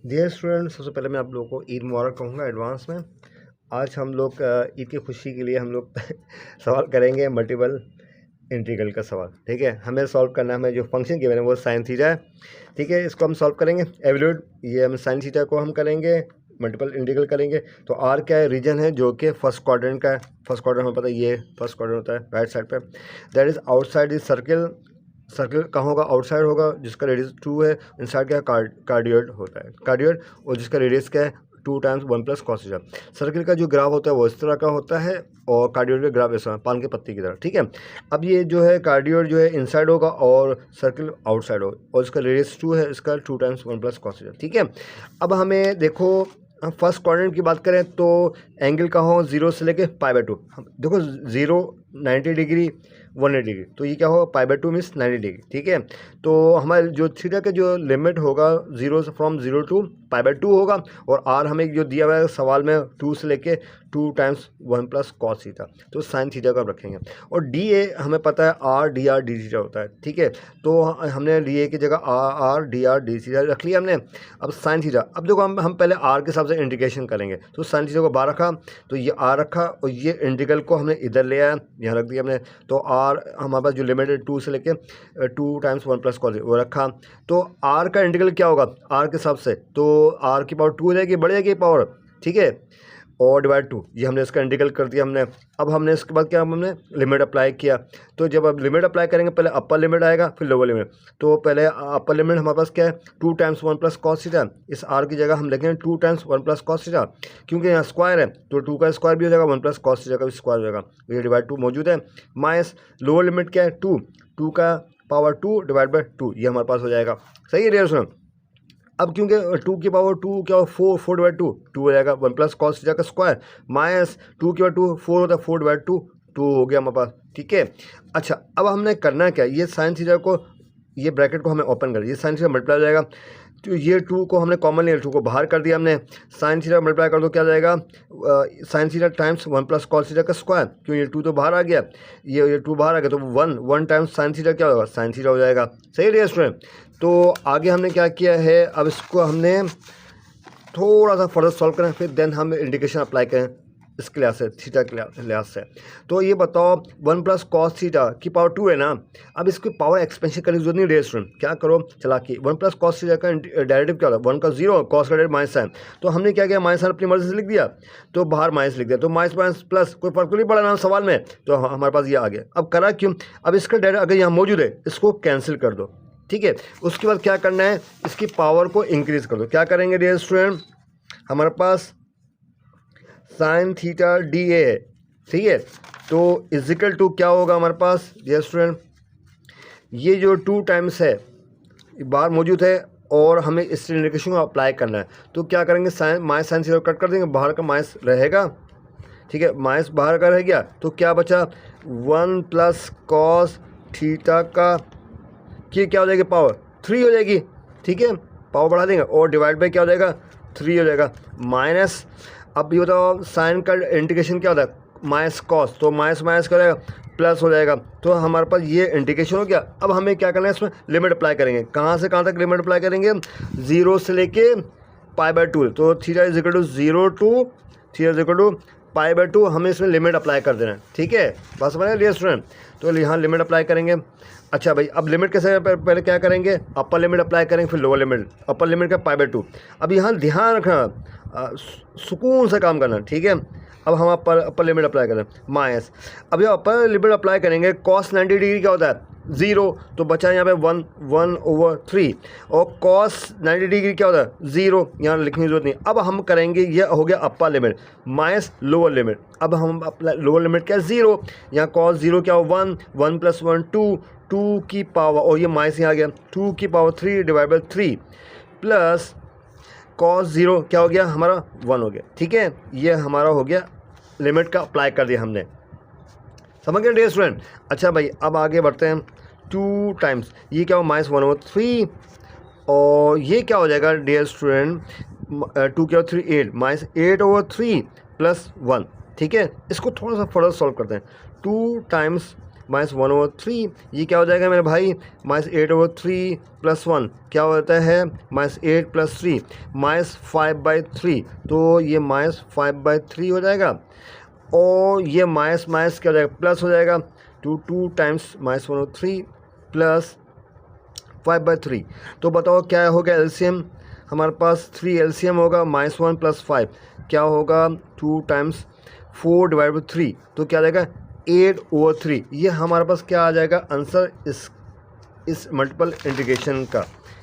Dear student, सबसे पहले मैं आप लोगों को ईद मुबारक कहूँगा एडवांस में। आज हम लोग ईद की खुशी के लिए हम लोग सवाल करेंगे मल्टीपल इंटीग्रल का सवाल। ठीक है, हमें सॉल्व करना है, हमें जो फंक्शन गिवन है वो साइन थीटा है। ठीक है, इसको हम सॉल्व करेंगे एवल्यूट, ये हम साइन थीटा को हम करेंगे मल्टीपल इंटीग्रल करेंगे। तो आर क्या है, रीजन है जो कि फर्स्ट क्वाड्रेंट का है। फर्स्ट क्वाड्रेंट हमें पता है, ये फर्स्ट क्वाड्रेंट होता है राइट साइड पे। That is outside is circle. Circle कहाँ होगा, आउटसाइड होगा, जिसका रेडियस 2 है। इनसाइड क्या है, कार्डियोइड होता है, कार्डियोइड, और जिसका रेडियस क्या है 2 times 1 plus cos theta. Circle का जो ग्राफ होता है वो इस तरह का होता है और कार्डियोइड का ग्राफ ऐसा पान के पत्ती की तरह। ठीक है, अब ये जो है कार्डियोइड जो है इनसाइड होगा और सर्किल आउटसाइड होगा, और इसका रेडियस 2 है, इसका 2 टाइम्स 1 प्लस कॉस थीटा। ठीक है, अब हमें देखो, हम फर्स्ट क्वाड्रेंट की बात करें तो एंगल का हो 0 से लेके π/2। हम देखो 0 90 डिग्री 180 डिग्री, तो ये क्या होगा π/2 मीन्स 90 डिग्री। ठीक है, तो हमारे जो थीटा का जो लिमिट होगा 0 फ्रॉम 0 टू π/2 होगा, और आर हमें जो दिया हुआ है सवाल में 2 से लेके 2 टाइम्स 1 प्लस कॉस थीटा, तो साइन थीटा का रखेंगे। और डी ए हमें पता है R D R D theta होता है। ठीक है, तो हमने डी ए की जगह R D R D theta रख लिया हमने। अब साइन थीटा, अब देखो हम पहले आर के हिसाब से इंटीग्रेशन करेंगे, तो साइन थीटा को बाहर रखा, तो ये आर रखा, और ये इंटीग्रल को हमने इधर ले आया, यहाँ रख दिया हमने। तो आर हमारे पास जो लिमिट है 2 से लेके 2 टाइम्स 1 प्लस कॉस वो रखा। तो आर का इंटीग्रल क्या होगा आर के हिसाब से, तो आर की पावर 2 हो जाएगी, बढ़ जाएगी पावर। ठीक है, और डिवाइड 2, ये हमने इसका इंटीग्रल कर दिया हमने। अब हमने इसके बाद क्या, हमने लिमिट अप्लाई किया। तो जब अब लिमिट अप्लाई करेंगे, पहले अपर लिमिट आएगा फिर लोअर लिमिट। तो पहले अपर लिमिट हमारे पास क्या है 2 टाइम्स 1 प्लस कॉस थीटा। इस आर की जगह हम लिखेंगे 2 टाइम्स 1 प्लस कॉस थीटा, क्योंकि यहाँ स्क्वायर है तो 2 का स्क्वायर भी हो जाएगा, 1 प्लस कॉस थीटा का भी स्क्वायर हो जाएगा। ये डिवाइड 2 मौजूद है, माइनस लोअर लिमिट क्या है 2 का पावर 2 डिवाइड बाई 2, ये हमारे पास हो जाएगा। सही है डियर स्टूडेंट। अब क्योंकि 2 की पावर 2 क्या हो 4 डिवाइड 2 हो जाएगा, 1 प्लस कॉस थीटा का स्क्वायर, माइनस 2 की पावर 2 4 होता है, 4 डिवाइड 2 हो गया हमारे पास। ठीक है, अच्छा अब हमने करना क्या, ये साइन थीटा को, ये ब्रैकेट को हमें ओपन कर, ये साइन थीटा मल्टीप्लाई हो जाएगा। तो ये 2 को हमने कॉमन लिया, 2 को बाहर कर दिया हमने। साइन थीटा मल्टीप्लाई कर दो क्या जाएगा, sine theta times 1 plus cos theta का स्क्वायर, क्यों ये 2 तो बाहर आ गया, ये 2 बाहर आ गया, तो 1 टाइम्स साइन थीटा क्या होगा, साइन थीटा हो जाएगा। सही है स्टूडेंट। तो आगे हमने क्या किया है, अब इसको हमने थोड़ा सा फर्दर सॉल्व करें, फिर देन हम इंडिकेशन अप्लाई करें इसके लिहाज से, थीटा के लिहाज से। तो ये बताओ 1 प्लस कॉस थीटा की पावर 2 है ना, अब इसकी पावर एक्सपेंशन करने की जरूरत नहीं है स्टूडेंट। क्या करो चला कि 1 प्लस कॉस थीटा का डेरिवेटिव क्या होता है, 1 का 0, कॉस का डेरिवेटिव माइनस साइन। तो हमने क्या किया, माइनस साइन अपनी मर्जी से लिख दिया, तो बाहर माइनस लिख दिया, तो माइनस माइनस प्लस कोई फर्क तो नहीं पड़ा ना सवाल में, तो हमारे पास ये आ गया। अब करा क्यों, अब इसका डेरिवेटिव अगर यहाँ मौजूद है इसको कैंसिल कर दो। ठीक है, उसके बाद क्या करना है, इसकी पावर को इंक्रीज कर दो। क्या करेंगे डियर स्टूडेंट, हमारे पास साइन थीटा डी ए है, ठीक है, तो इजिकल टू क्या होगा हमारे पास डियर स्टूडेंट, ये जो 2 टाइम्स है बाहर मौजूद है और हमें इस इंडिकेशन को अप्लाई करना है। तो क्या करेंगे, sine minus sine theta cut कर देंगे, बाहर का माइनस रहेगा। ठीक है, माइनस बाहर का रह गया, तो क्या बचा 1 प्लस कॉस थीटा का की क्या हो जाएगी, पावर 3 हो जाएगी। ठीक है, पावर बढ़ा देंगे और डिवाइड बाई क्या हो जाएगा 3 हो जाएगा, माइनस। अब ये बताओ साइन का इंटीग्रेशन क्या होता है माइनस कॉस, तो माइनस माइनस क्या हो जाएगा प्लस हो जाएगा। तो हमारे पास ये इंटीग्रेशन हो गया। अब हमें क्या करना है, इसमें लिमिट अप्लाई करेंगे। कहाँ से कहाँ तक लिमिट अप्लाई करेंगे, 0 से लेके π/2। तो theta is equal to 0 to theta is equal to π/2, हमें इसमें लिमिट अप्लाई कर देना है। ठीक है, बस बना लिया स्टूडेंट, तो यहाँ लिमिट अप्लाई करेंगे। अच्छा भाई, अब लिमिट कैसे, पहले क्या करेंगे, अपर लिमिट अप्लाई करेंगे, फिर लोअर लिमिट, अपर लिमिट का π/2। अब यहाँ ध्यान रखना, सुकून से काम करना। ठीक है, अब हम अपर लिमिट अप्लाई करें माइनस। अब ये अपर लिमिट अप्लाई करेंगे, कॉस 90 डिग्री क्या होता है 0, तो बचा यहाँ पे 1/3, और कॉस 90 डिग्री क्या होता है 0, यहाँ लिखने की जरूरत नहीं। अब हम करेंगे, ये हो गया upper limit minus lower limit. अब हम लोअर लिमिट क्या है 0, यहाँ कॉस 0 क्या हो 1 प्लस 1 2 की पावर, और ये माइनस यहाँ आ गया 2 की power 3 divide by 3 plus cos 0 क्या हो गया हमारा 1 हो गया। ठीक है, ये हमारा हो गया लिमिट का अप्लाई कर दिया हमने, समझ गए डियर स्टूडेंट। अच्छा भाई, अब आगे बढ़ते हैं, 2 टाइम्स ये क्या हो -1/3, और ये क्या हो जाएगा डियर स्टूडेंट 2 क्या हो 3 8 -8/3 प्लस 1। ठीक है, इसको थोड़ा सा फर्दर सॉल्व करते हैं, 2 टाइम्स -1/3, ये क्या हो जाएगा मेरे भाई -8/3 + 1 क्या होता है -8 + 3 -5/3, तो ये -5/3 हो जाएगा। और ये माइनस माइनस क्या हो जाएगा प्लस हो जाएगा, 2 टाइम्स -1/3 + 5/3। तो बताओ क्या होगा एलसीएम, हमारे पास 3 एलसीएम होगा, -1 + 5 क्या होगा 2 टाइम्स 4/3, तो क्या आ जाएगा 8/3। ये हमारे पास क्या आ जाएगा आंसर इस मल्टीपल इंटीग्रेशन का,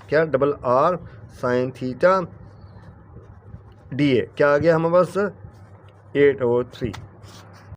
क्या RR sin θ dA क्या आ गया हमारे पास 8/3।